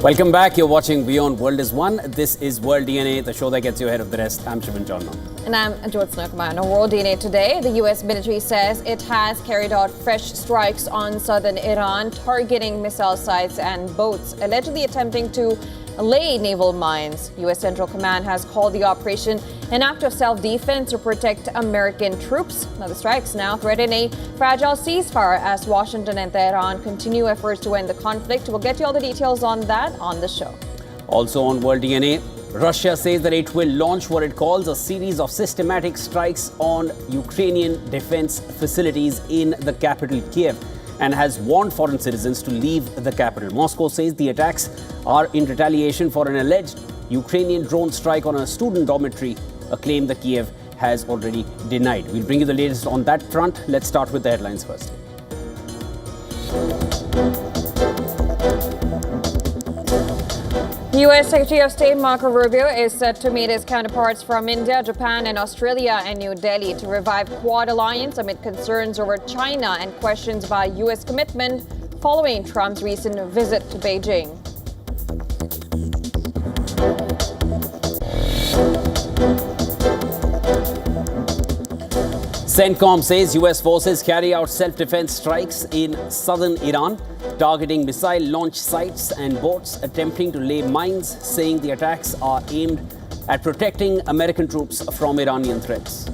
Welcome back. You're watching WION World is One. This is World DNA, the show that gets you ahead of the rest. I'm Shivan Chandna. And I'm Jyotsna Snowkumar. On World DNA today, the U.S. military says it has carried out fresh strikes on southern Iran, targeting missile sites and boats, allegedly attempting to lay naval mines. U.S. Central Command has called the operation an act of self-defense to protect American troops. Now, the strikes now threaten a fragile ceasefire as Washington and Tehran continue efforts to end the conflict. We'll get you all the details on that on the show. Also on World DNA, Russia says that it will launch what it calls a series of systematic strikes on Ukrainian defense facilities in the capital Kyiv and has warned foreign citizens to leave the capital. Moscow says the attacks are in retaliation for an alleged Ukrainian drone strike on a student dormitory, a claim that Kyiv has already denied. We'll bring you the latest on that front. Let's start with the headlines first. U.S. Secretary of State Marco Rubio is set to meet his counterparts from India, Japan and Australia in New Delhi to revive Quad alliance amid concerns over China and questions about U.S. commitment following Trump's recent visit to Beijing. CENTCOM says U.S. forces carry out self-defense strikes in southern Iran, targeting missile launch sites and boats attempting to lay mines, saying the attacks are aimed at protecting American troops from Iranian threats.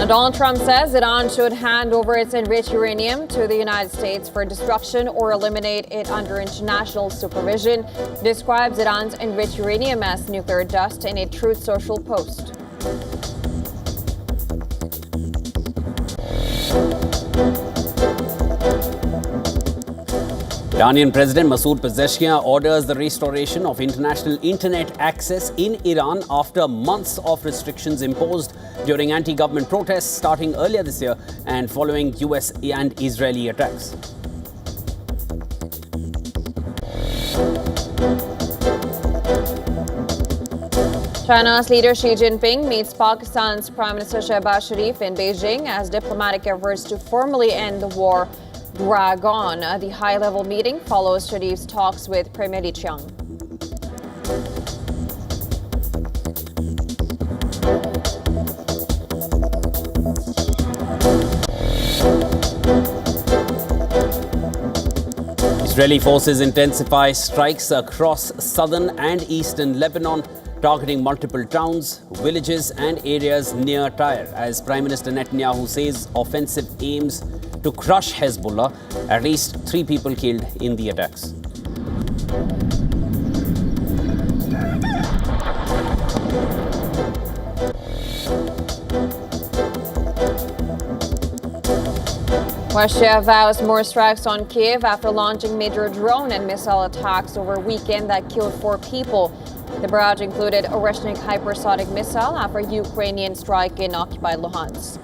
Donald Trump says Iran should hand over its enriched uranium to the United States for destruction or eliminate it under international supervision. Describes Iran's enriched uranium as nuclear dust in a Truth Social post. Iranian President Masoud Pezeshkian orders the restoration of international internet access in Iran after months of restrictions imposed during anti-government protests starting earlier this year and following US and Israeli attacks. China's leader Xi Jinping meets Pakistan's Prime Minister Shehbaz Sharif in Beijing as diplomatic efforts to formally end the war drag on. The high-level meeting follows Sharif's talks with Premier Li Qiang. Israeli forces intensify strikes across southern and eastern Lebanon, targeting multiple towns, villages and areas near Tyre, as Prime Minister Netanyahu says offensive aims to crush Hezbollah. At least 3 people killed in the attacks. Russia vows more strikes on Kyiv after launching major drone and missile attacks over a weekend that killed 4 people. The barrage included a Russian hypersonic missile after a Ukrainian strike in occupied Luhansk.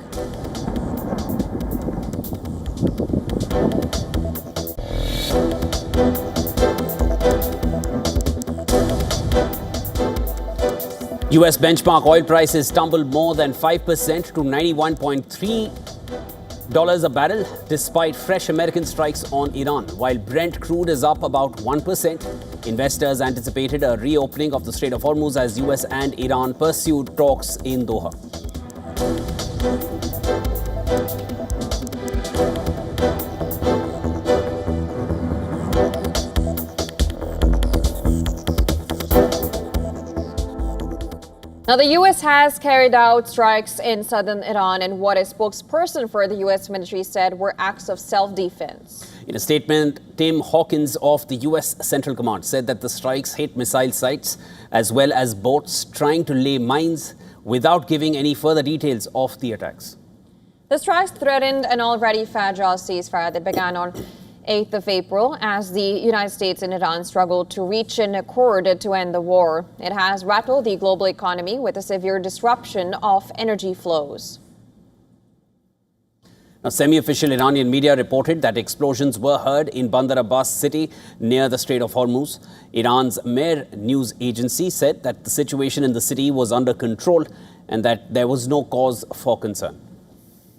US benchmark oil prices tumbled more than 5% to $91.3 a barrel despite fresh American strikes on Iran. While Brent crude is up about 1%, investors anticipated a reopening of the Strait of Hormuz as US and Iran pursued talks in Doha. Now, the U.S. has carried out strikes in southern Iran, and what a spokesperson for the U.S. military said were acts of self-defense. In a statement, Tim Hawkins of the U.S. Central Command said that the strikes hit missile sites as well as boats trying to lay mines without giving any further details of the attacks. The strikes threatened an already fragile ceasefire that began on 8th of April as the United States and Iran struggled to reach an accord to end the war. It has rattled the global economy with a severe disruption of energy flows. Now, semi-official Iranian media reported that explosions were heard in Bandar Abbas city near the Strait of Hormuz. Iran's Mehr news agency said that the situation in the city was under control and that there was no cause for concern.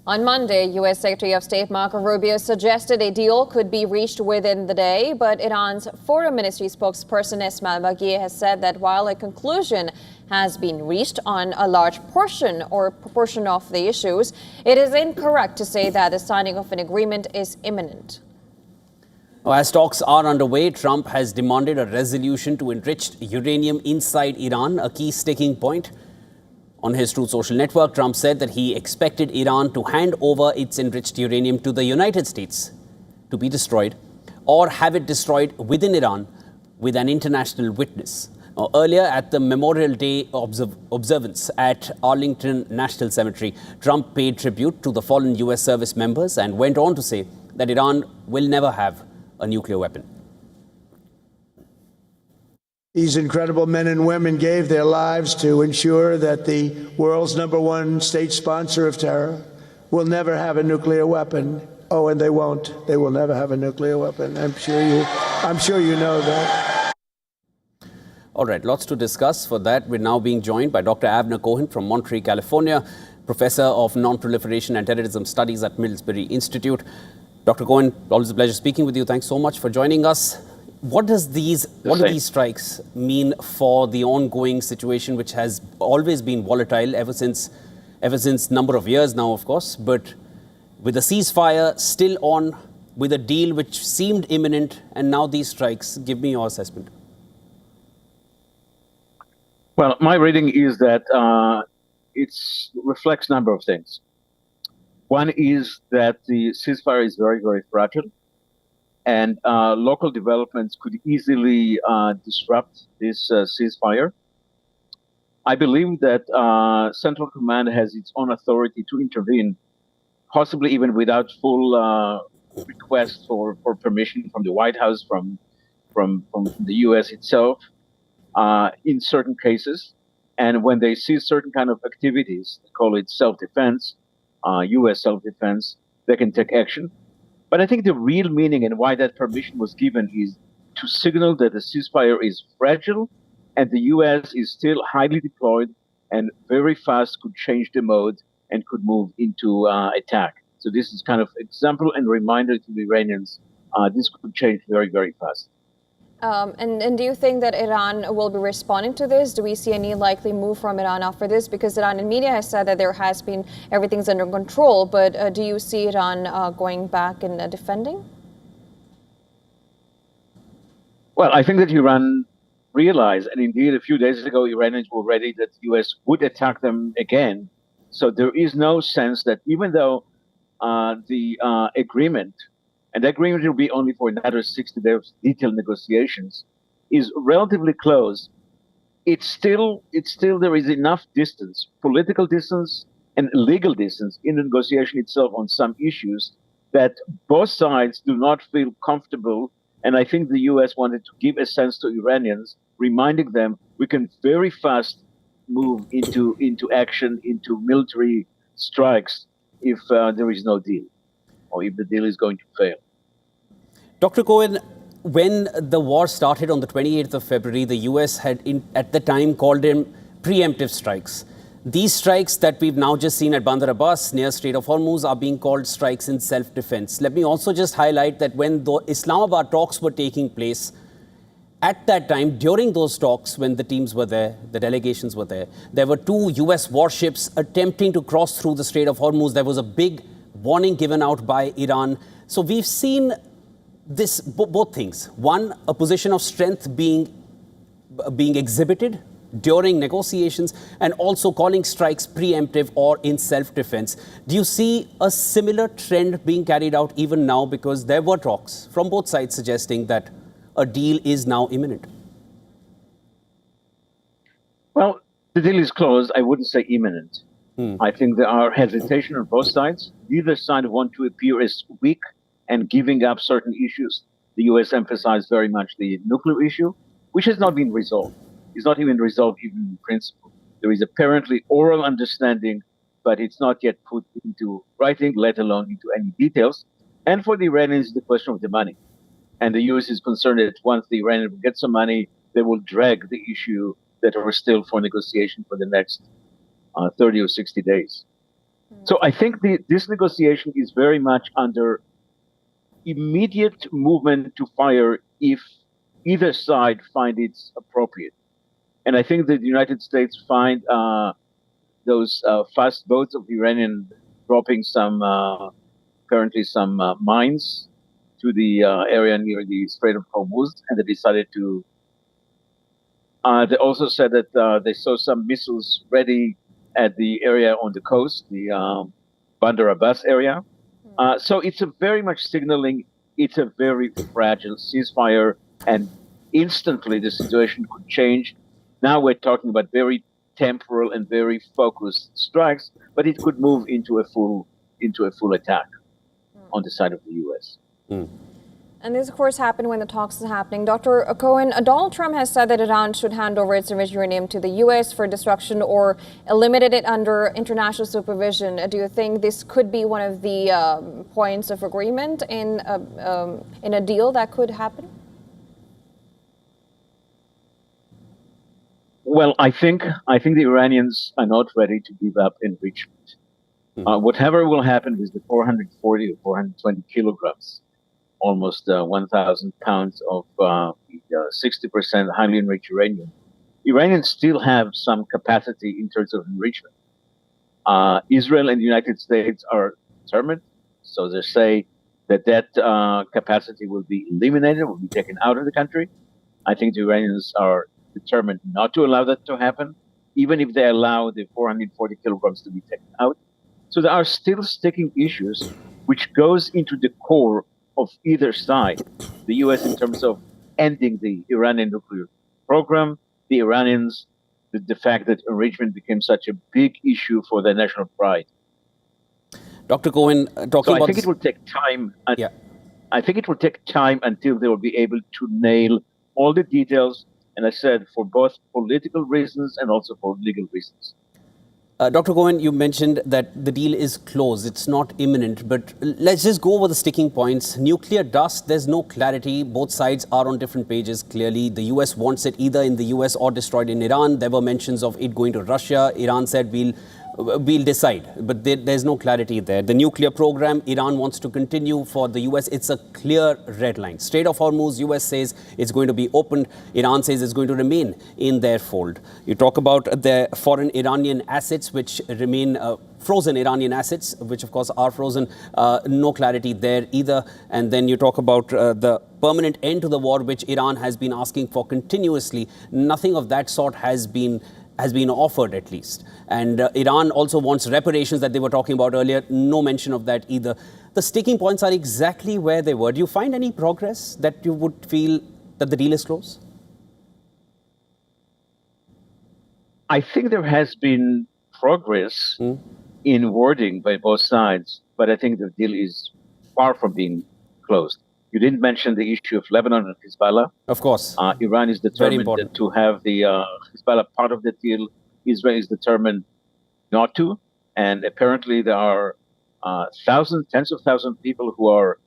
On Monday, U.S. Secretary of State Marco Rubio suggested a deal could be reached within the day, but Iran's Foreign Ministry spokesperson Esmail Baghi has said that while a conclusion has been reached on a large portion or proportion of the issues, it is incorrect to say that the signing of an agreement is imminent. As talks are underway, Trump has demanded a resolution to enriched uranium inside Iran, a key sticking point. On his Truth Social network, Trump said that he expected Iran to hand over its enriched uranium to the United States to be destroyed or have it destroyed within Iran with an international witness. Now, earlier at the Memorial Day observance at Arlington National Cemetery, Trump paid tribute to the fallen U.S. service members and went on to say that Iran will never have a nuclear weapon. These incredible men and women gave their lives to ensure that the world's #1 state sponsor of terror will never have a nuclear weapon. Oh, and they won't. They will never have a nuclear weapon. I'm sure you know that. All right, lots to discuss. For that, we're now being joined by Dr. Avner Cohen from Monterey, California, professor of non-proliferation and terrorism studies at Middlebury Institute. Dr. Cohen, always a pleasure speaking with you. Thanks so much for joining us. What do these strikes mean for the ongoing situation, which has always been volatile ever since number of years now, of course, but with the ceasefire still on, with a deal which seemed imminent, and now these strikes? Give me your assessment. Well, my reading is that it reflects a number of things. One is that the ceasefire is very, very fragile. And local developments could easily disrupt this ceasefire. I believe that Central Command has its own authority to intervene, possibly even without full request for permission from the White House, from the U.S. itself, in certain cases. And when they see certain kind of activities, they call it self-defense, U.S. self-defense, they can take action. But I think the real meaning and why that permission was given is to signal that the ceasefire is fragile and the U.S. is still highly deployed and very fast could change the mode and could move into attack. So this is kind of example and reminder to the Iranians, this could change very, very fast. And do you think that Iran will be responding to this? Do we see any likely move from Iran after this? Because Iranian media has said that there has been, everything's under control, but do you see Iran going back and defending? Well, I think that Iran realized, and indeed a few days ago, Iranians were ready that the U.S. would attack them again. So there is no sense that even though the agreement, and the agreement will be only for another 60 days of detailed negotiations, is relatively close. It's still there is enough distance, political distance and legal distance in the negotiation itself on some issues that both sides do not feel comfortable. And I think the U.S. wanted to give a sense to Iranians, reminding them we can very fast move into action, into military strikes if there is no deal, or if the deal is going to fail. Dr. Cohen, when the war started on the 28th of February, the U.S. had at the time called them preemptive strikes. These strikes that we've now just seen at Bandar Abbas near Strait of Hormuz are being called strikes in self-defense. Let me also just highlight that when the Islamabad talks were taking place, at that time, during those talks, when the teams were there, the delegations were there, there were 2 U.S. warships attempting to cross through the Strait of Hormuz. There was a big warning given out by Iran. So we've seen this, both things. One, a position of strength being exhibited during negotiations, and also calling strikes preemptive or in self-defense. Do you see a similar trend being carried out even now? Because there were talks from both sides suggesting that a deal is now imminent. Well, the deal is closed. I wouldn't say imminent. I think there are hesitation on both sides. Neither side want to appear as weak and giving up certain issues. The U.S. emphasized very much the nuclear issue, which has not been resolved. It's not even resolved even in principle. There is apparently oral understanding, but it's not yet put into writing, let alone into any details. And for the Iranians, the question of the money. And the U.S. is concerned that once the Iranians get some money, they will drag the issue that are still for negotiation for the next 30 or 60 days. So I think this negotiation is very much under immediate movement to fire if either side find it's appropriate. And I think that the United States find those fast boats of the Iranian dropping some, apparently some mines to the area near the Strait of Hormuz, and they decided to. They also said that they saw some missiles ready at the area on the coast, the Bandar Abbas area. So it's a very much signaling it's a very fragile ceasefire, and instantly the situation could change. Now we're talking about very temporal and very focused strikes, but it could move into a full attack on the side of the U.S. And this, of course, happened when the talks is happening. Dr. Cohen, Donald Trump has said that Iran should hand over its enriched uranium to the U.S. for destruction or eliminate it under international supervision. Do you think this could be one of the points of agreement in a deal that could happen? Well, I think the Iranians are not ready to give up enrichment. Whatever will happen with the 440 or 420 kilograms, almost 1,000 pounds of 60% highly enriched uranium, Iranians still have some capacity in terms of enrichment. Israel and the United States are determined, so they say that capacity will be eliminated, will be taken out of the country. I think the Iranians are determined not to allow that to happen, even if they allow the 440 kilograms to be taken out. So there are still sticking issues, which goes into the core of either side. The U.S. in terms of ending the Iranian nuclear program, the Iranians, the fact that enrichment became such a big issue for their national pride. Dr. Cohen, talking about... I think it will take time. I think it will take time until they will be able to nail all the details, and I said for both political reasons and also for legal reasons. Dr. Cohen, you mentioned that the deal is close. It's not imminent, but let's just go over the sticking points. Nuclear dust, there's no clarity. Both sides are on different pages, clearly. The U.S. wants it either in the U.S. or destroyed in Iran. There were mentions of it going to Russia. Iran said we'll decide, but there's no clarity there. The nuclear program, Iran wants to continue. For the U.S., it's a clear red line. Strait of Hormuz, U.S. says it's going to be opened. Iran says it's going to remain in their fold. You talk about the foreign Iranian assets, which remain frozen Iranian assets, which of course are frozen. No clarity there either. And then you talk about the permanent end to the war, which Iran has been asking for continuously. Nothing of that sort has been offered, at least. And Iran also wants reparations that they were talking about earlier. No mention of that either. The sticking points are exactly where they were. Do you find any progress that you would feel that the deal is close? I think there has been progress in wording by both sides, but I think the deal is far from being closed. You didn't mention the issue of Lebanon and Hezbollah. Of course. Iran is determined to have the Hezbollah part of the deal. Israel is determined not to. And apparently there are tens of thousands of people who are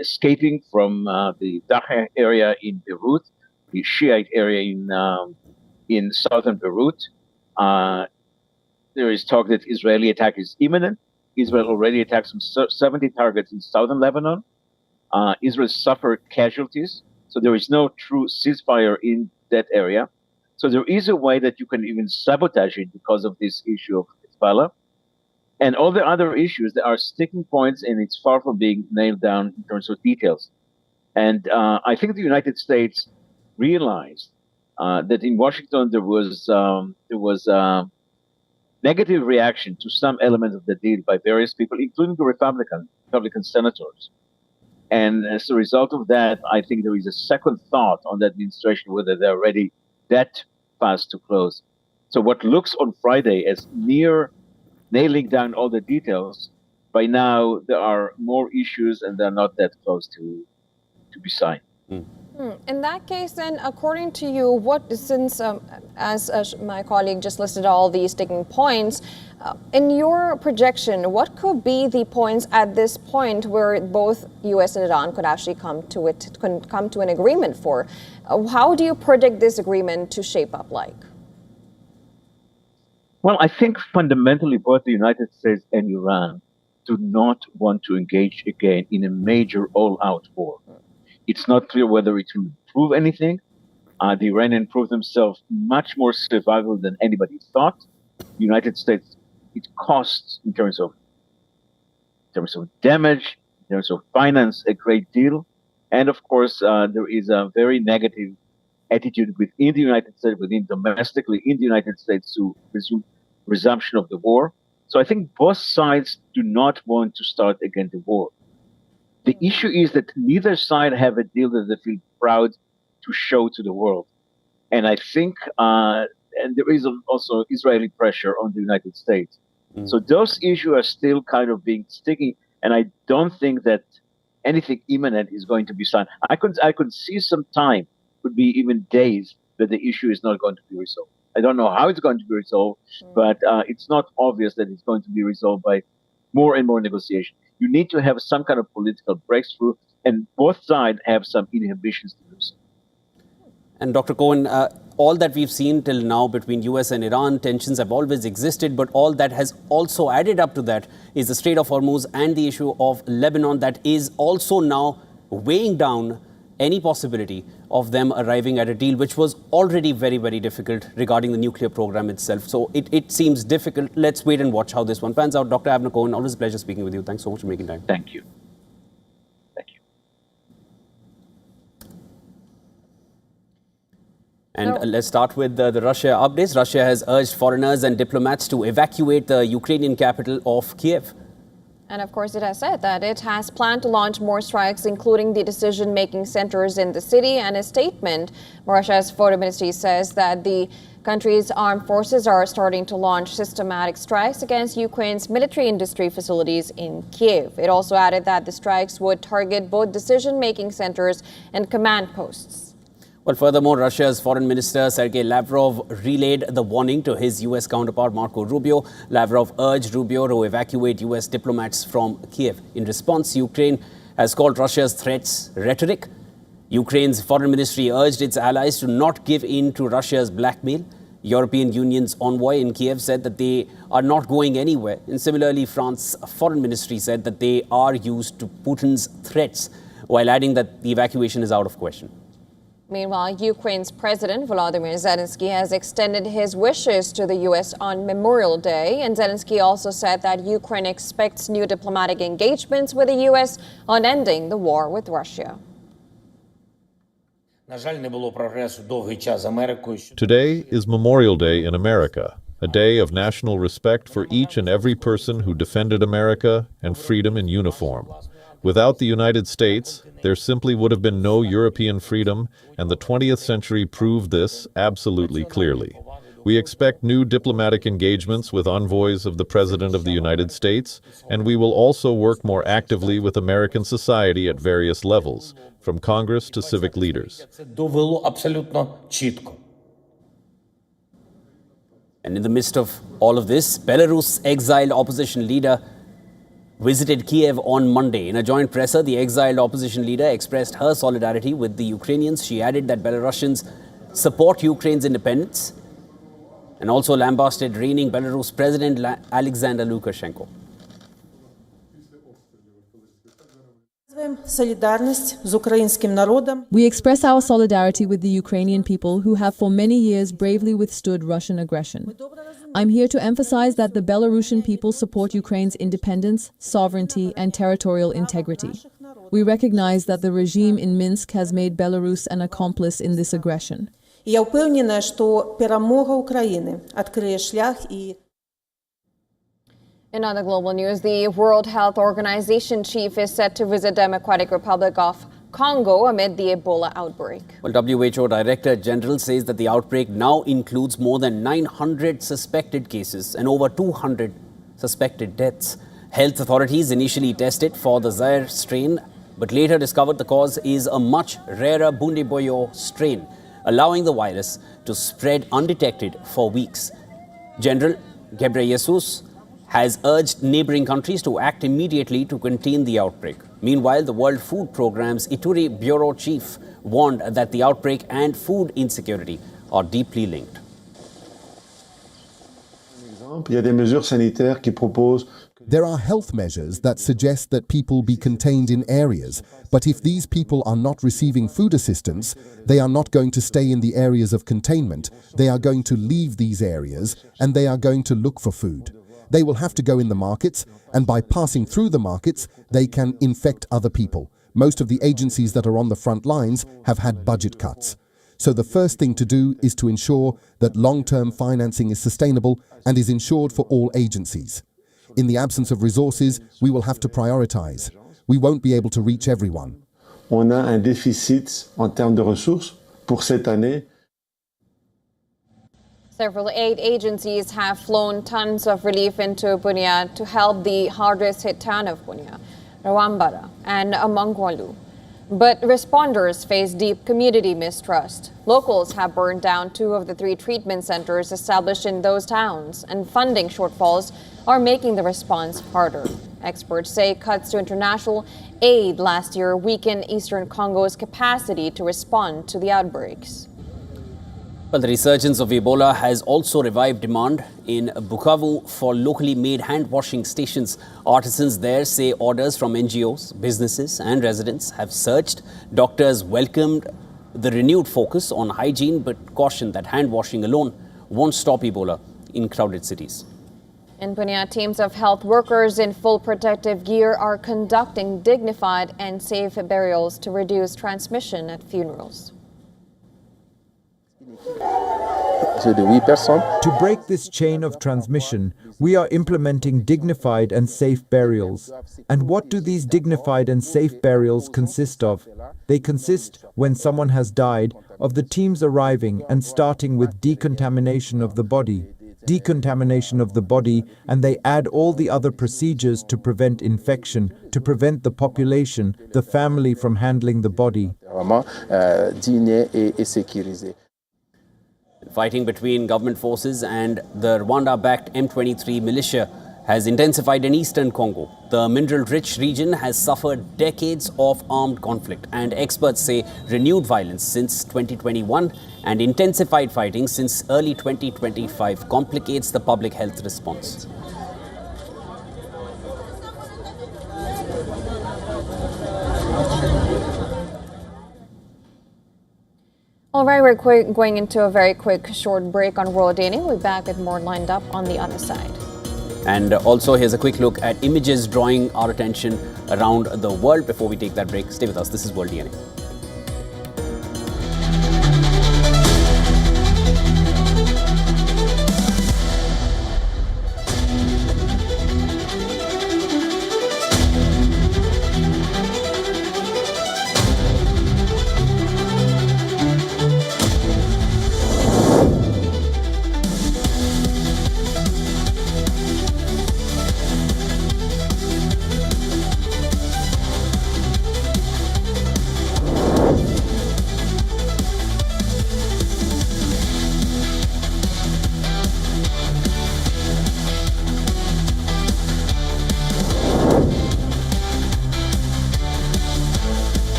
escaping from the Dahieh area in Beirut, the Shiite area in southern Beirut. There is talk that Israeli attack is imminent. Israel already attacked some 70 targets in southern Lebanon. Israel suffered casualties, so there is no true ceasefire in that area. So there is a way that you can even sabotage it because of this issue of Hezbollah. And all the other issues, there are sticking points, and it's far from being nailed down in terms of details. And I think the United States realized that in Washington there was negative reaction to some elements of the deal by various people, including the Republican senators. And as a result of that, I think there is a second thought on the administration whether they're ready that fast to close. So what looks on Friday as near nailing down all the details, by now there are more issues and they're not that close to be signed. In that case, then, according to you, as my colleague just listed all these sticking points, in your projection, what could be the points at this point where both U.S. and Iran could actually come to an agreement for? How do you predict this agreement to shape up like? Well, I think fundamentally both the United States and Iran do not want to engage again in a major all-out war. It's not clear whether it will prove anything. The Iranians proved themselves much more survivable than anybody thought. The United States, it costs in terms of damage, in terms of finance, a great deal. And of course, there is a very negative attitude within the United States, domestically in the United States to resumption of the war. So I think both sides do not want to start again the war. The issue is that neither side have a deal that they feel proud to show to the world. And I think, and there is also Israeli pressure on the United States. So those issues are still kind of being sticky. And I don't think that anything imminent is going to be signed. I could see some time, could be even days, that the issue is not going to be resolved. I don't know how it's going to be resolved, but it's not obvious that it's going to be resolved by more and more negotiation. You need to have some kind of political breakthrough, and both sides have some inhibitions to do so. And Dr. Cohen, all that we've seen till now between US and Iran, tensions have always existed, but all that has also added up to that is the Strait of Hormuz and the issue of Lebanon that is also now weighing down any possibility of them arriving at a deal, which was already very, very difficult regarding the nuclear program itself. So it seems difficult. Let's wait and watch how this one pans out. Dr. Avner Cohen, always a pleasure speaking with you. Thanks so much for making time. Thank you. Thank you. And let's start with the Russia updates. Russia has urged foreigners and diplomats to evacuate the Ukrainian capital of Kyiv. And of course, it has said that it has planned to launch more strikes, including the decision-making centers in the city. And a statement, Russia's foreign ministry says that the country's armed forces are starting to launch systematic strikes against Ukraine's military industry facilities in Kyiv. It also added that the strikes would target both decision-making centers and command posts. Well, furthermore, Russia's foreign minister Sergei Lavrov relayed the warning to his U.S. counterpart Marco Rubio. Lavrov urged Rubio to evacuate U.S. diplomats from Kyiv. In response, Ukraine has called Russia's threats rhetoric. Ukraine's foreign ministry urged its allies to not give in to Russia's blackmail. European Union's envoy in Kyiv said that they are not going anywhere. And similarly, France's foreign ministry said that they are used to Putin's threats, while adding that the evacuation is out of question. Meanwhile, Ukraine's President Volodymyr Zelensky has extended his wishes to the U.S. on Memorial Day. And Zelensky also said that Ukraine expects new diplomatic engagements with the U.S. on ending the war with Russia. Today is Memorial Day in America, a day of national respect for each and every person who defended America and freedom in uniform. Without the United States, there simply would have been no European freedom, and the 20th century proved this absolutely clearly. We expect new diplomatic engagements with envoys of the President of the United States, and we will also work more actively with American society at various levels, from Congress to civic leaders. And in the midst of all of this, Belarus' exiled opposition leader visited Kyiv on Monday. In a joint presser, the exiled opposition leader expressed her solidarity with the Ukrainians. She added that Belarusians support Ukraine's independence and also lambasted reigning Belarus President Alexander Lukashenko. We express our solidarity with the Ukrainian people who have for many years bravely withstood Russian aggression. I'm here to emphasize that the Belarusian people support Ukraine's independence, sovereignty, and territorial integrity. We recognize that the regime in Minsk has made Belarus an accomplice in this aggression. Я впевнена, що перемога України відкриє шлях і In other global news, the World Health Organization chief is set to visit Democratic Republic of Congo amid the Ebola outbreak. Well, WHO Director General says that the outbreak now includes more than 900 suspected cases and over 200 suspected deaths. Health authorities initially tested for the Zaire strain but later discovered the cause is a much rarer Bundibugyo strain, allowing the virus to spread undetected for weeks. General Ghebreyesus has urged neighboring countries to act immediately to contain the outbreak. Meanwhile, the World Food Programme's Ituri Bureau chief warned that the outbreak and food insecurity are deeply linked. There are health measures that suggest that people be contained in areas, but if these people are not receiving food assistance, they are not going to stay in the areas of containment, they are going to leave these areas and they are going to look for food. They will have to go in the markets, and by passing through the markets, they can infect other people. Most of the agencies that are on the front lines have had budget cuts. So the first thing to do is to ensure that long-term financing is sustainable and is ensured for all agencies. In the absence of resources, we will have to prioritize. We won't be able to reach everyone. On a un déficit en termes de ressources pour cette année. Several aid agencies have flown tons of relief into Bunia to help the hardest hit town of Bunia, Rawambara and Amangwalu. But responders face deep community mistrust. Locals have burned down 2 of the 3 treatment centers established in those towns, and funding shortfalls are making the response harder. Experts say cuts to international aid last year weakened Eastern Congo's capacity to respond to the outbreaks. Well, the resurgence of Ebola has also revived demand in Bukavu for locally made hand-washing stations. Artisans there say orders from NGOs, businesses and residents have surged. Doctors welcomed the renewed focus on hygiene but cautioned that hand-washing alone won't stop Ebola in crowded cities. In Bunia, teams of health workers in full protective gear are conducting dignified and safe burials to reduce transmission at funerals. To break this chain of transmission, we are implementing dignified and safe burials. And what do these dignified and safe burials consist of? They consist, when someone has died, of the teams arriving and starting with decontamination of the body. And they add all the other procedures to prevent infection, to prevent the population, the family from handling the body. Fighting between government forces and the Rwanda-backed M23 militia has intensified in eastern Congo. The mineral-rich region has suffered decades of armed conflict, and experts say renewed violence since 2021 and intensified fighting since early 2025 complicates the public health response. All right, we're going into a very quick short break on World Day. We'll be back with more lined up on the other side. And also, here's a quick look at images drawing our attention around the world. Before we take that break, stay with us. This is World DNA.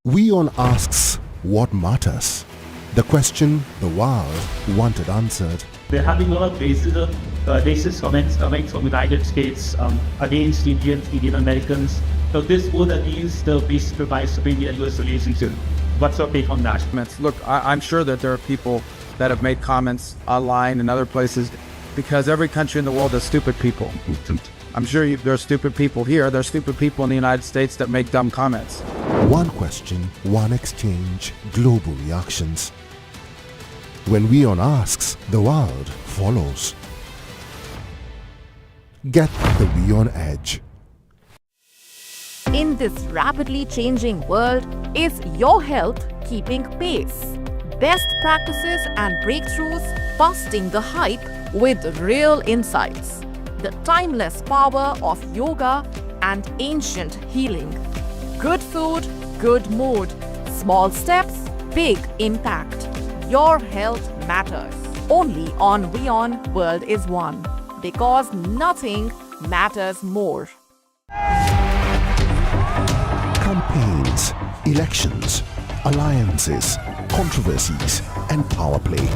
WION asks, what matters? The question the world wanted answered. They're having a lot of racist comments coming from the United States against Indian Americans. So this would against the basic advice of India-US relationship. What's your take on that? Look, I'm sure that there are people that have made comments online and other places because every country in the world has stupid people. I'm sure there are stupid people here. There are stupid people in the United States that make dumb comments. One question, one exchange, global reactions. When WION asks, the world follows. Get the WION edge. In this rapidly changing world, is your health keeping pace? Best practices and breakthroughs busting the hype with real insights. The timeless power of yoga and ancient healing. Good food, good mood. Small steps, big impact. Your health matters. Only on WION World is One. Because nothing matters more. Campaigns, elections, alliances, controversies, and power play.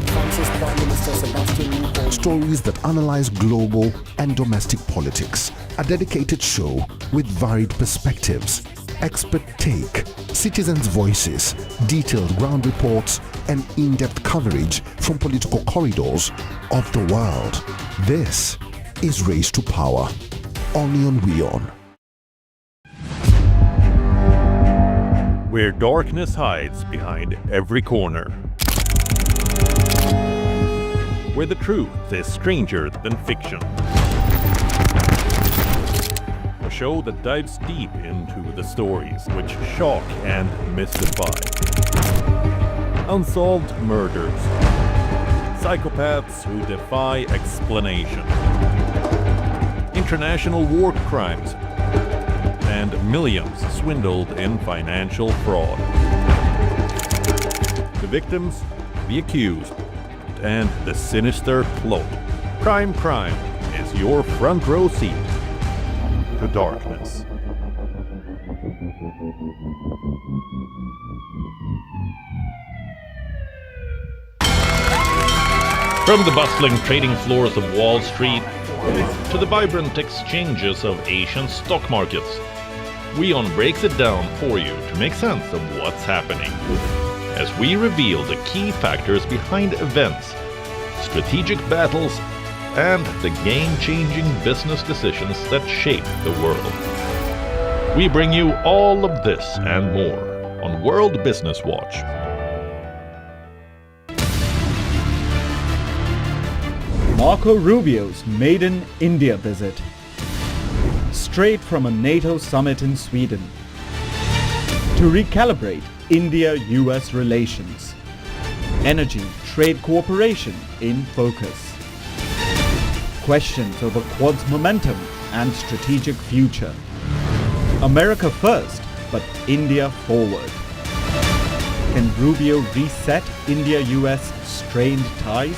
Stories that analyze global and domestic politics. A dedicated show with varied perspectives, expert take, citizens' voices, detailed ground reports, and in-depth coverage from political corridors of the world. This is Race to Power, only on WION. Where darkness hides behind every corner. Where the truth is stranger than fiction. A show that dives deep into the stories which shock and mystify. Unsolved murders. Psychopaths who defy explanation. International war crimes. And millions swindled in financial fraud. The victims, the accused, and the sinister plot. Crime is your front row seat to darkness. From the bustling trading floors of Wall Street to the vibrant exchanges of Asian stock markets, WION breaks it down for you to make sense of what's happening, as we reveal the key factors behind events, strategic battles, and the game-changing business decisions that shape the world. We bring you all of this and more on World Business Watch. Marco Rubio's maiden India visit. Straight from a NATO summit in Sweden. To recalibrate India-US relations. Energy-trade cooperation in focus. Questions over Quad's momentum and strategic future. America first, but India forward. Can Rubio reset India-US strained ties?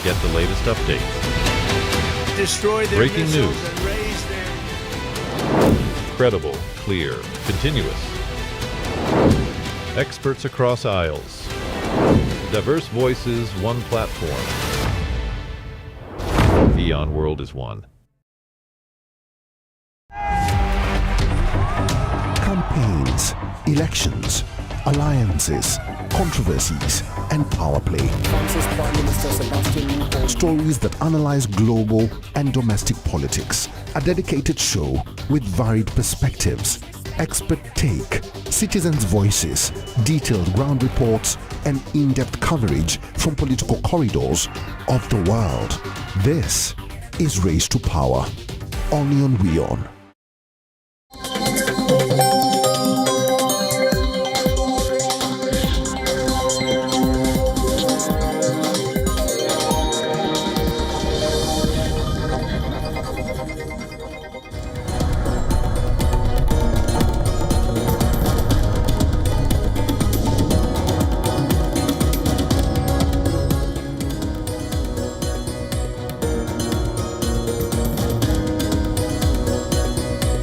Get the latest updates. Destroy their Breaking missiles news. and raise their... Credible, clear, continuous. Experts across aisles. Diverse voices, one platform. WION World is One. Campaigns, elections, alliances, controversies, and power play. Stories that analyze global and domestic politics. A dedicated show with varied perspectives, expert take, citizens' voices, detailed ground reports, and in-depth coverage from political corridors of the world. This is Race to Power, only on WION.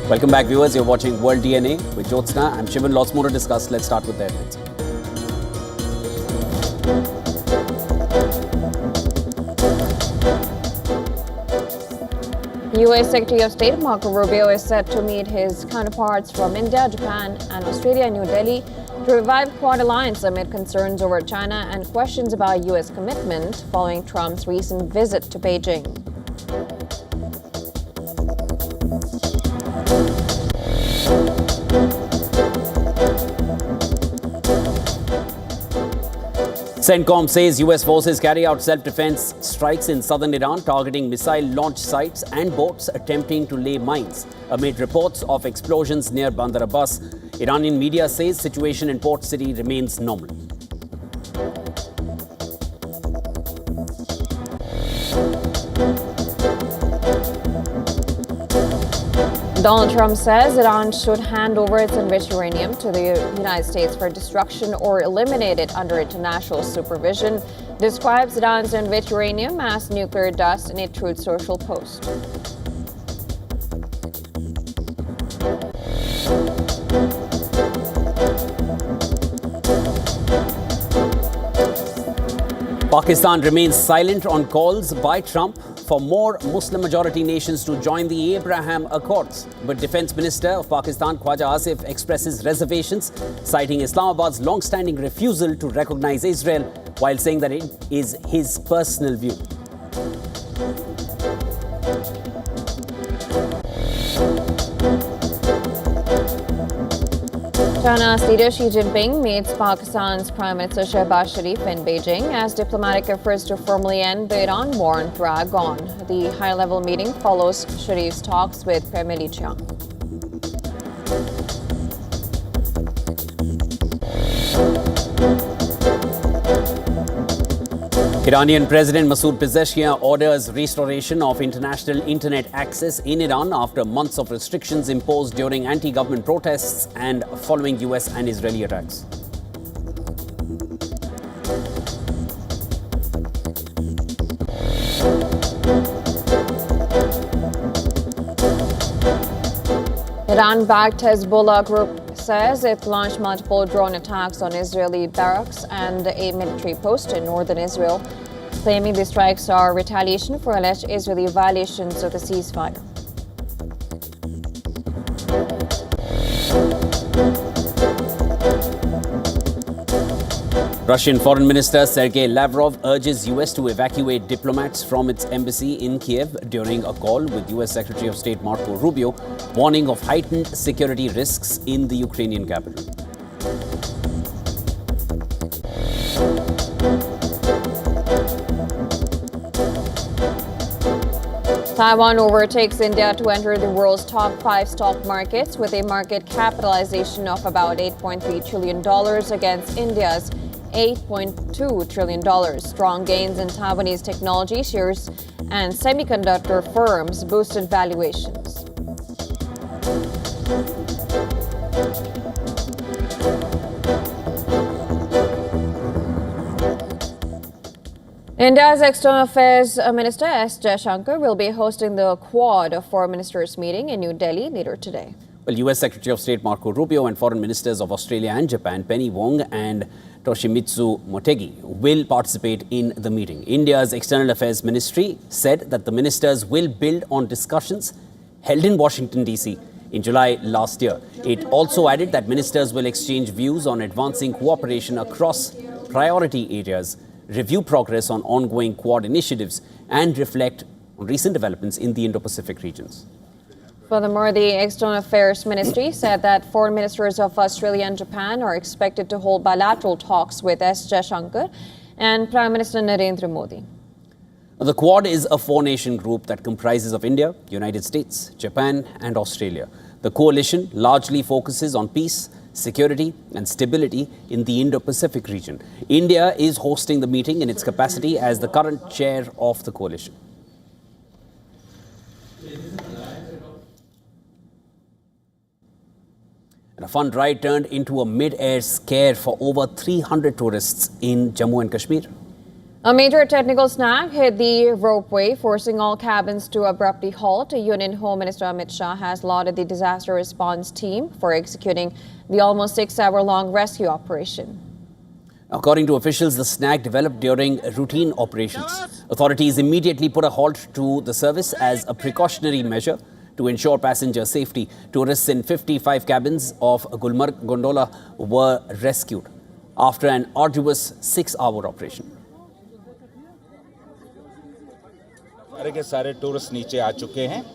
Welcome back, viewers. You're watching World DNA with Jyotsna. I'm Shivan. Lots more to discuss. Let's start with the headlines. U.S. Secretary of State Marco Rubio is set to meet his counterparts from India, Japan, and Australia in New Delhi to revive Quad alliance amid concerns over China and questions about U.S. commitment following Trump's recent visit to Beijing. CENTCOM says U.S. forces carry out self-defense strikes in southern Iran, targeting missile launch sites and boats attempting to lay mines amid reports of explosions near Bandar Abbas. Iranian media says situation in Port City remains normal. Donald Trump says Iran should hand over its enriched uranium to the United States for destruction or eliminate it under international supervision. Describes Iran's enriched uranium as nuclear dust in a Truth Social post. Pakistan remains silent on calls by Trump for more Muslim-majority nations to join the Abraham Accords. But Defence Minister of Pakistan, Khwaja Asif, expresses reservations, citing Islamabad's long-standing refusal to recognise Israel, while saying that it is his personal view. China's leader Xi Jinping meets Pakistan's Prime Minister Shehbaz Sharif in Beijing as diplomatic efforts to formally end the Iran war drag on. The high-level meeting follows Sharif's talks with Premier Li Qiang. Iranian President Masoud Pezeshkian orders restoration of international internet access in Iran after months of restrictions imposed during anti-government protests and following US and Israeli attacks. Iran-backed Hezbollah group says it launched multiple drone attacks on Israeli barracks and a military post in northern Israel, claiming the strikes are retaliation for alleged Israeli violations of the ceasefire. Russian Foreign Minister Sergei Lavrov urges US to evacuate diplomats from its embassy in Kyiv during a call with US Secretary of State Marco Rubio, warning of heightened security risks in the Ukrainian capital. Taiwan overtakes India to enter the world's top 5 stock markets with a market capitalization of about $8.3 trillion against India's $8.2 trillion. Strong gains in Taiwanese technology shares and semiconductor firms boosted valuations. India's External Affairs Minister S. Jaishankar will be hosting the Quad of Foreign Ministers meeting in New Delhi later today. Well, US Secretary of State Marco Rubio and Foreign Ministers of Australia and Japan, Penny Wong and Toshimitsu Motegi, will participate in the meeting. India's External Affairs Ministry said that the ministers will build on discussions held in Washington, D.C. in July last year. It also added that ministers will exchange views on advancing cooperation across priority areas, review progress on ongoing Quad initiatives, and reflect on recent developments in the Indo-Pacific regions. Furthermore, the External Affairs Ministry said that foreign ministers of Australia and Japan are expected to hold bilateral talks with S. Jaishankar and Prime Minister Narendra Modi. The Quad is a 4-nation group that comprises of India, United States, Japan, and Australia. The coalition largely focuses on peace, security, and stability in the Indo-Pacific region. India is hosting the meeting in its capacity as the current chair of the coalition. And a fun ride turned into a mid-air scare for over 300 tourists in Jammu and Kashmir. A major technical snag hit the ropeway, forcing all cabins to abruptly halt. Union Home Minister Amit Shah has lauded the disaster response team for executing the almost 6-hour-long rescue operation. According to officials, the snag developed during routine operations. Authorities immediately put a halt to the service as a precautionary measure to ensure passenger safety. Tourists in 55 cabins of Gulmarg Gondola were rescued after an arduous 6-hour operation.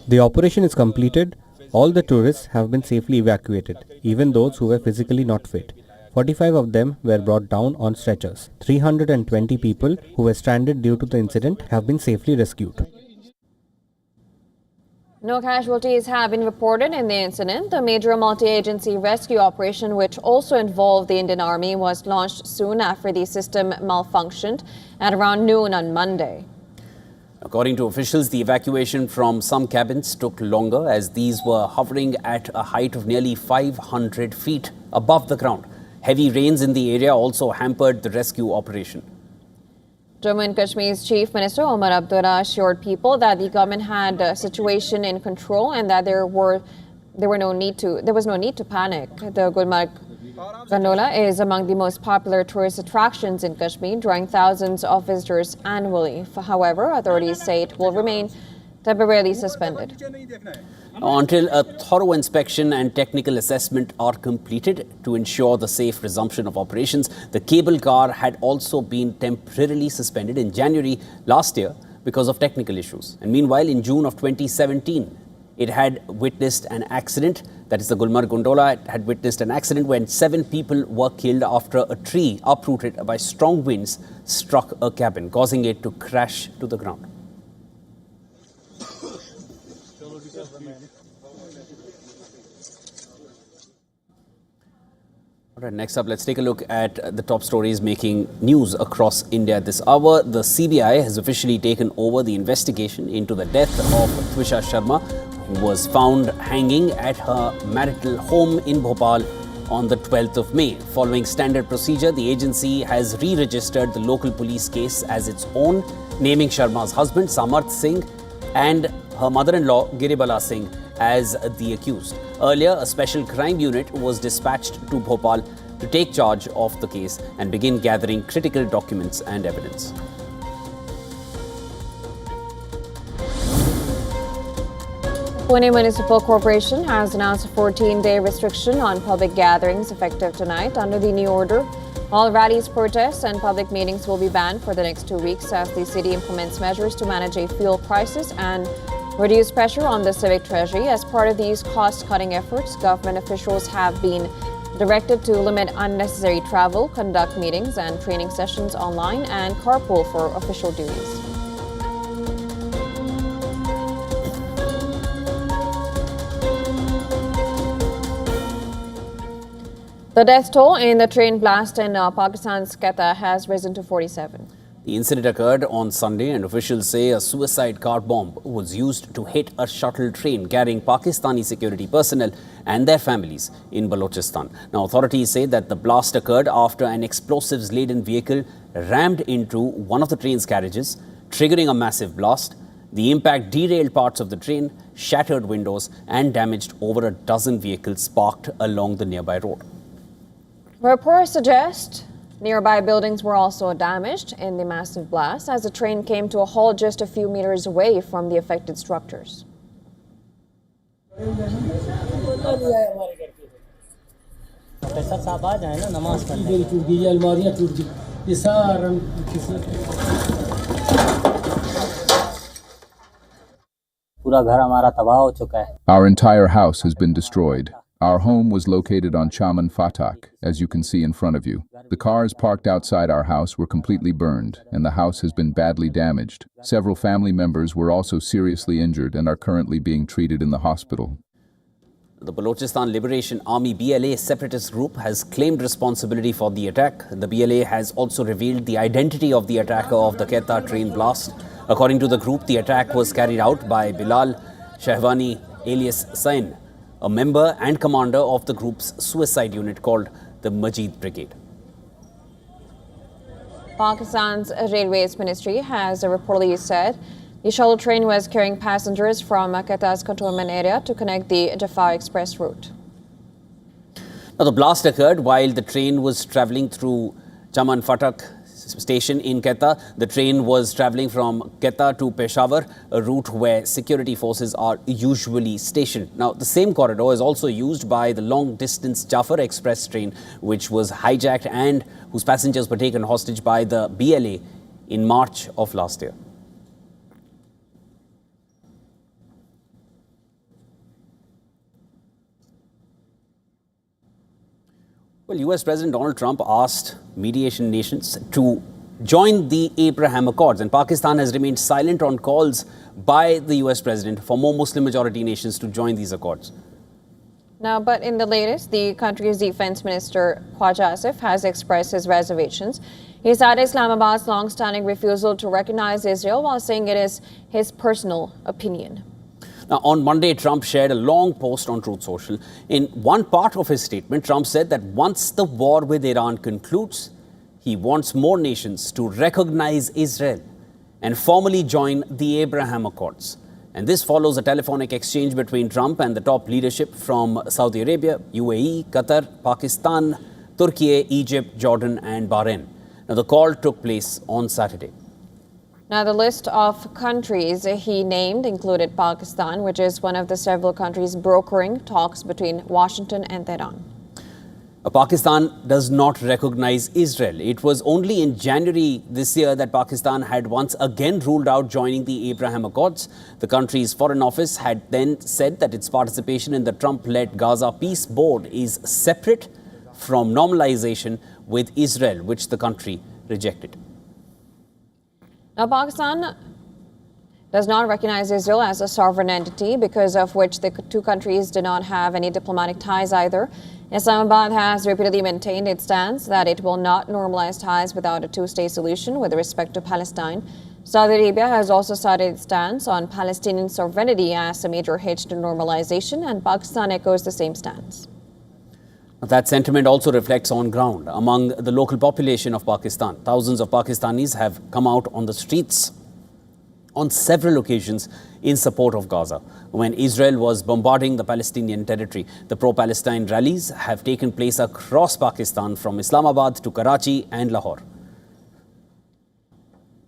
The operation is completed. All the tourists have been safely evacuated, even those who were physically not fit. 45 of them were brought down on stretchers. 320 people who were stranded due to the incident have been safely rescued. No casualties have been reported in the incident. The major multi-agency rescue operation, which also involved the Indian Army, was launched soon after the system malfunctioned at around noon on Monday. According to officials, the evacuation from some cabins took longer as these were hovering at a height of nearly 500 feet above the ground. Heavy rains in the area also hampered the rescue operation. Jammu and Kashmir's Chief Minister Omar Abdullah assured people that the government had the situation in control and that there was no need to panic. The Gulmarg Gondola is among the most popular tourist attractions in Kashmir, drawing thousands of visitors annually. However, authorities say it will remain temporarily suspended until a thorough inspection and technical assessment are completed to ensure the safe resumption of operations. The cable car had also been temporarily suspended in January last year because of technical issues. And meanwhile, in June of 2017, it had witnessed an accident. That is, the Gulmarg Gondola had witnessed an accident when 7 people were killed after a tree uprooted by strong winds struck a cabin, causing it to crash to the ground. All right, next up, let's take a look at the top stories making news across India this hour. The CBI has officially taken over the investigation into the death of Twisha Sharma, who was found hanging at her marital home in Bhopal on the 12th of May. Following standard procedure, the agency has re-registered the local police case as its own, naming Sharma's husband, Samarth Singh, and her mother-in-law, Giribala Singh, as the accused. Earlier, a special crime unit was dispatched to Bhopal to take charge of the case and begin gathering critical documents and evidence. Pune Municipal Corporation has announced a 14-day restriction on public gatherings effective tonight. Under the new order, all rallies, protests and public meetings will be banned for the next 2 weeks as the city implements measures to manage a fuel crisis and reduce pressure on the civic treasury. As part of these cost-cutting efforts, government officials have been directed to limit unnecessary travel, conduct meetings and training sessions online, and carpool for official duties. The death toll in the train blast in Pakistan's Quetta has risen to 47. The incident occurred on Sunday, and officials say a suicide car bomb was used to hit a shuttle train carrying Pakistani security personnel and their families in Balochistan. Now, authorities say that the blast occurred after an explosives-laden vehicle rammed into one of the train's carriages, triggering a massive blast. The impact derailed parts of the train, shattered windows, and damaged over a dozen vehicles parked along the nearby road. Reports suggest nearby buildings were also damaged in the massive blast as the train came to a halt just a few meters away from the affected structures. Our entire house has been destroyed. Our home was located on Chaman Fatak, as you can see in front of you. The cars parked outside our house were completely burned, and the house has been badly damaged. Several family members were also seriously injured and are currently being treated in the hospital. The Balochistan Liberation Army BLA separatist group has claimed responsibility for the attack. The BLA has also revealed the identity of the attacker of the Quetta train blast. According to the group, the attack was carried out by Bilal Shahwani alias Sain, a member and commander of the group's suicide unit called the Majid Brigade. Pakistan's Railways Ministry has reportedly said the shuttle train was carrying passengers from Quetta's cantonment area to connect the Jaffa Express route. Now, the blast occurred while the train was travelling through Chaman Fatak station in Quetta. The train was travelling from Quetta to Peshawar, a route where security forces are usually stationed. Now, the same corridor is also used by the long-distance Jaffa Express train, which was hijacked and whose passengers were taken hostage by the BLA in March of last year. Well, US President Donald Trump asked mediation nations to join the Abraham Accords, and Pakistan has remained silent on calls by the US President for more Muslim majority nations to join these accords. Now, but in the latest, the country's defense minister, Khwaja Asif, has expressed his reservations. He cited Islamabad's long-standing refusal to recognize Israel while saying it is his personal opinion. Now, on Monday, Trump shared a long post on Truth Social. In one part of his statement, Trump said that once the war with Iran concludes, he wants more nations to recognize Israel and formally join the Abraham Accords. And this follows a telephonic exchange between Trump and the top leadership from Saudi Arabia, UAE, Qatar, Pakistan, Turkey, Egypt, Jordan and Bahrain. Now, the call took place on Saturday. Now, the list of countries he named included Pakistan, which is one of the several countries brokering talks between Washington and Tehran. Pakistan does not recognize Israel. It was only in January this year that Pakistan had once again ruled out joining the Abraham Accords. The country's foreign office had then said that its participation in the Trump-led Gaza Peace Board is separate from normalization with Israel, which the country rejected. Now, Pakistan does not recognize Israel as a sovereign entity, because of which the two countries do not have any diplomatic ties either. Islamabad has repeatedly maintained its stance that it will not normalize ties without a two-state solution with respect to Palestine. Saudi Arabia has also cited its stance on Palestinian sovereignty as a major hitch to normalization, and Pakistan echoes the same stance. That sentiment also reflects on ground among the local population of Pakistan. Thousands of Pakistanis have come out on the streets on several occasions in support of Gaza. When Israel was bombarding the Palestinian territory, the pro-Palestine rallies have taken place across Pakistan from Islamabad to Karachi and Lahore.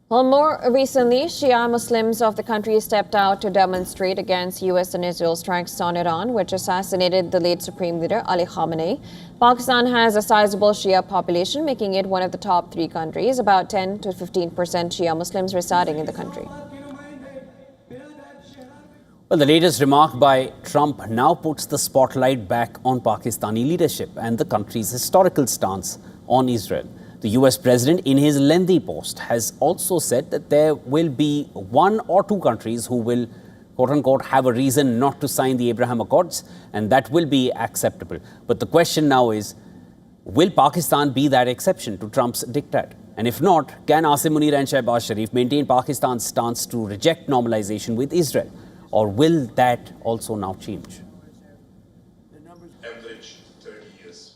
Well, more recently, Shia Muslims of the country stepped out to demonstrate against US and Israel strikes on Iran, which assassinated the late Supreme Leader Ali Khamenei. Pakistan has a sizable Shia population, making it one of the top three countries, about 10 to 15% Shia Muslims residing in the country. Well, the latest remark by Trump now puts the spotlight back on Pakistani leadership and the country's historical stance on Israel. The US president, in his lengthy post, has also said that there will be one or two countries who will, quote-unquote, have a reason not to sign the Abraham Accords, and that will be acceptable. But the question now is, will Pakistan be that exception to Trump's diktat? And if not, can Asim Munir and Shehbaz Sharif maintain Pakistan's stance to reject normalization with Israel? Or will that also now change? Average 30 years.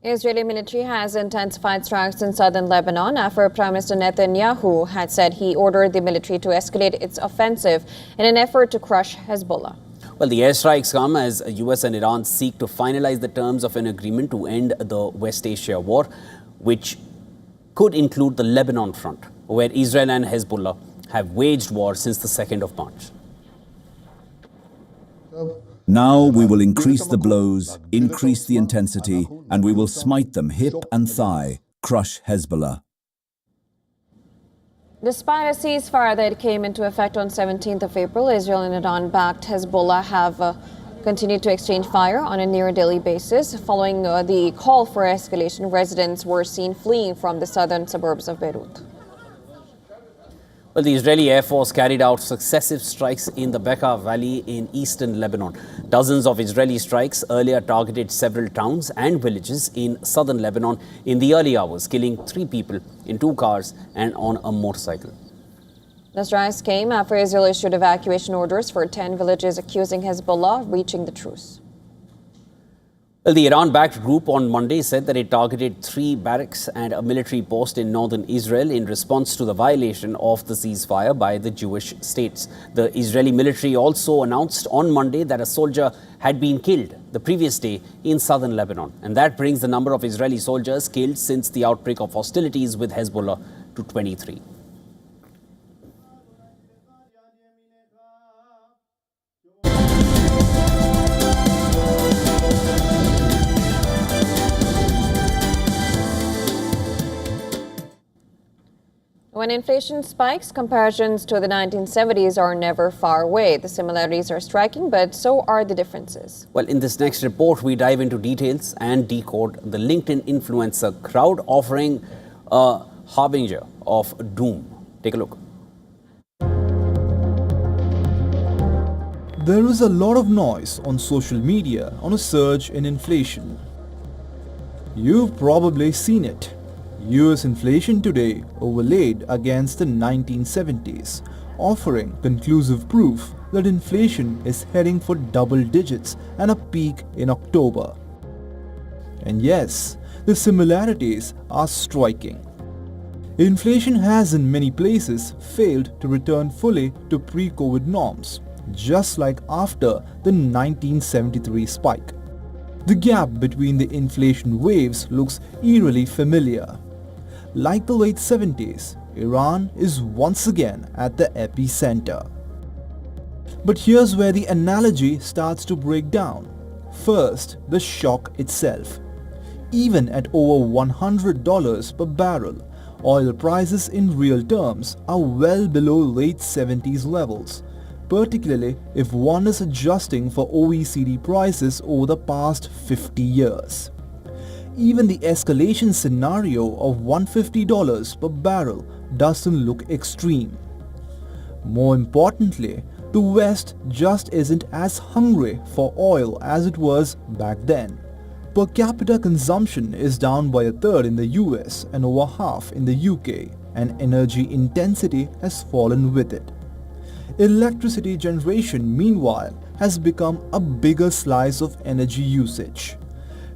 Israeli military has intensified strikes in southern Lebanon after Prime Minister Netanyahu had said he ordered the military to escalate its offensive in an effort to crush Hezbollah. Well, the airstrikes come as US and Iran seek to finalize the terms of an agreement to end the West Asia war, which could include the Lebanon front, where Israel and Hezbollah have waged war since the 2nd of March. Now we will increase the blows, increase the intensity, and we will smite them hip and thigh, crush Hezbollah. Despite a ceasefire that came into effect on 17th of April, Israel and Iran-backed Hezbollah have continued to exchange fire on a near-daily basis. Following the call for escalation, residents were seen fleeing from the southern suburbs of Beirut. Well, the Israeli Air Force carried out successive strikes in the Bekaa Valley in eastern Lebanon. Dozens of Israeli strikes earlier targeted several towns and villages in southern Lebanon in the early hours, killing 3 people in 2 cars and on a motorcycle. The strikes came after Israel issued evacuation orders for 10 villages, accusing Hezbollah of breaching the truce. Well, the Iran-backed group on Monday said that it targeted 3 barracks and a military post in northern Israel in response to the violation of the ceasefire by the Jewish states. The Israeli military also announced on Monday that a soldier had been killed the previous day in southern Lebanon. And that brings the number of Israeli soldiers killed since the outbreak of hostilities with Hezbollah to 23. When inflation spikes, comparisons to the 1970s are never far away. The similarities are striking, but so are the differences. Well, in this next report, we dive into details and decode the LinkedIn influencer crowd offering a harbinger of doom. Take a look. There is a lot of noise on social media on a surge in inflation. You've probably seen it. US inflation today overlaid against the 1970s, offering conclusive proof that inflation is heading for double digits and a peak in October. And yes, the similarities are striking. Inflation has in many places failed to return fully to pre-COVID norms, just like after the 1973 spike. The gap between the inflation waves looks eerily familiar. Like the late 70s, Iran is once again at the epicenter. But here's where the analogy starts to break down. First, the shock itself. Even at over $100 per barrel, oil prices in real terms are well below late 70s levels, particularly if one is adjusting for OECD prices over the past 50 years. Even the escalation scenario of $150 per barrel doesn't look extreme. More importantly, the West just isn't as hungry for oil as it was back then. Per capita consumption is down by a third in the US and over half in the UK, and energy intensity has fallen with it. Electricity generation, meanwhile, has become a bigger slice of energy usage.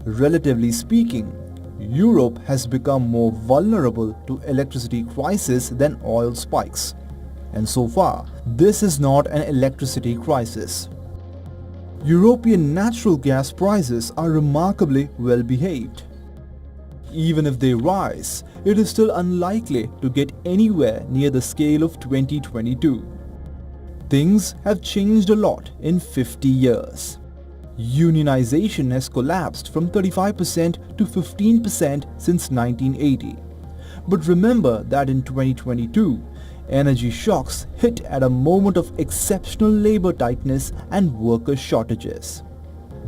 Relatively speaking, Europe has become more vulnerable to electricity crisis than oil spikes. And so far, this is not an electricity crisis. European natural gas prices are remarkably well behaved. Even if they rise, it is still unlikely to get anywhere near the scale of 2022. Things have changed a lot in 50 years. Unionization has collapsed from 35% to 15% since 1980. But remember that in 2022, energy shocks hit at a moment of exceptional labor tightness and worker shortages.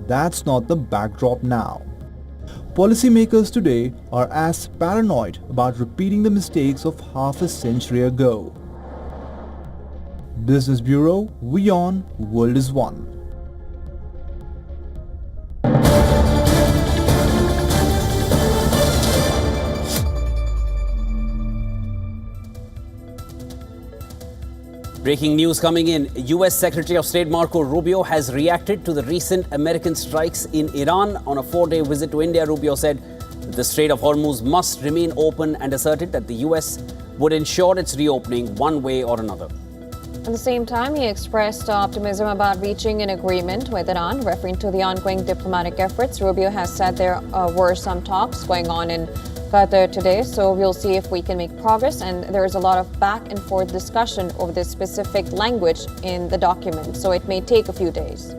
That's not the backdrop now. Policymakers today are as paranoid about repeating the mistakes of half a century ago. Business Bureau, WION, World is One. Breaking news coming in. US Secretary of State Marco Rubio has reacted to the recent American strikes in Iran. On a 4-day visit to India, Rubio said the Strait of Hormuz must remain open and asserted that the US would ensure its reopening one way or another. At the same time, he expressed optimism about reaching an agreement with Iran, referring to the ongoing diplomatic efforts. Rubio has said there were some talks going on in Qatar today, so we'll see if we can make progress. And there is a lot of back and forth discussion over this specific language in the document, so it may take a few days.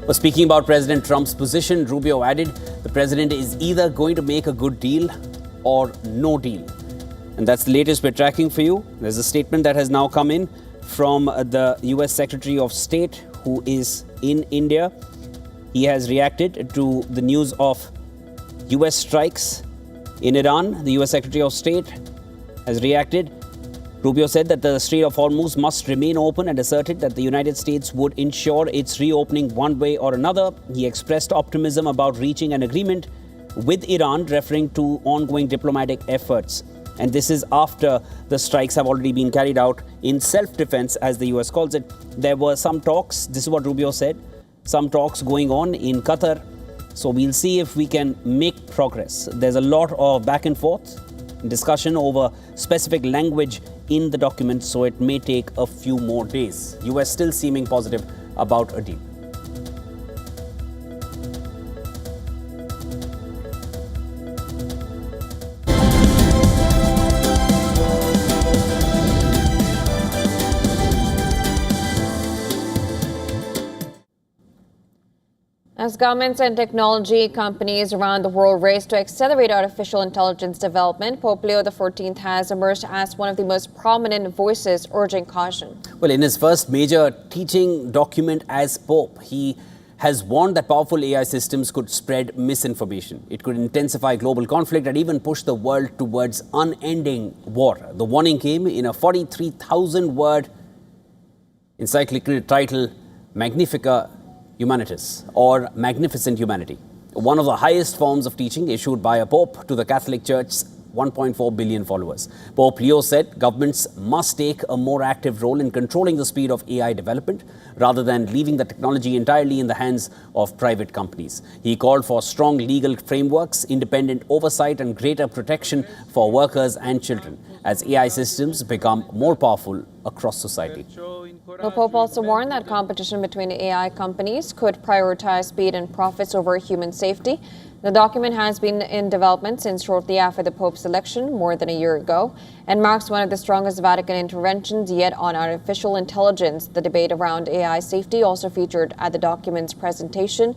Well, speaking about President Trump's position, Rubio added the president is either going to make a good deal or no deal. And that's the latest we're tracking for you. There's a statement that has now come in from the US Secretary of State, who is in India. He has reacted to the news of US strikes in Iran. The US Secretary of State has reacted. Rubio said that the Strait of Hormuz must remain open and asserted that the United States would ensure its reopening one way or another. He expressed optimism about reaching an agreement with Iran, referring to ongoing diplomatic efforts. And this is after the strikes have already been carried out in self-defense, as the US calls it. There were some talks, this is what Rubio said, some talks going on in Qatar So we'll see if we can make progress. There's a lot of back and forth, discussion over specific language in the document, so it may take a few more days. US still seeming positive about a deal. As governments and technology companies around the world race to accelerate artificial intelligence development, Pope Leo XIV has emerged as one of the most prominent voices urging caution. Well, in his first major teaching document as Pope, he has warned that powerful AI systems could spread misinformation. It could intensify global conflict and even push the world towards unending war. The warning came in a 43,000-word encyclical titled Magnifica Humanitas, or Magnificent Humanity, one of the highest forms of teaching issued by a pope to the Catholic Church's 1.4 billion followers. Pope Leo said governments must take a more active role in controlling the speed of AI development rather than leaving the technology entirely in the hands of private companies. He called for strong legal frameworks, independent oversight and greater protection for workers and children as AI systems become more powerful across society. The Pope also warned that competition between AI companies could prioritize speed and profits over human safety. The document has been in development since shortly after the Pope's election, more than a year ago, and marks one of the strongest Vatican interventions yet on artificial intelligence. The debate around AI safety also featured at the document's presentation.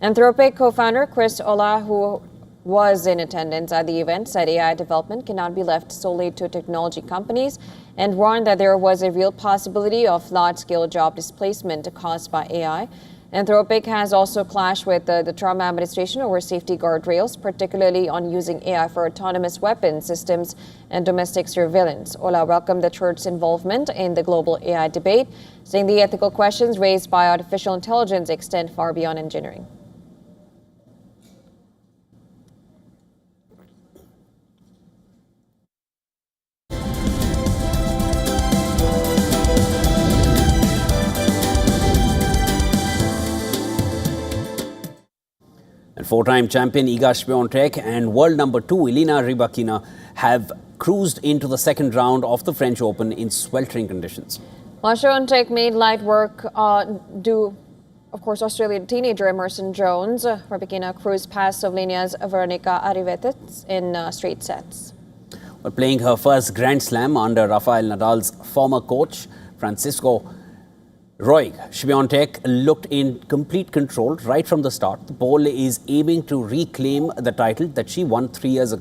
Anthropic co-founder Chris Olah, who was in attendance at the event, said AI development cannot be left solely to technology companies and warned that there was a real possibility of large-scale job displacement caused by AI. Anthropic has also clashed with the Trump administration over safety guardrails, particularly on using AI for autonomous weapon systems and domestic surveillance. Ola welcomed the Church's involvement in the global AI debate, saying the ethical questions raised by artificial intelligence extend far beyond engineering. And four-time champion Iga Swiatek and world number 2 Elena Rybakina have cruised into the second round of the French Open in sweltering conditions. While Swiatek made light work due, of course, Australian teenager Emerson Jones, Rybakina cruised past Slovenia's Veronika Arivetets in straight sets. Well, playing her first Grand Slam under Rafael Nadal's former coach, Francisco Roig, Swiatek looked in complete control right from the start. The Pole is aiming to reclaim the title that she won 3 years in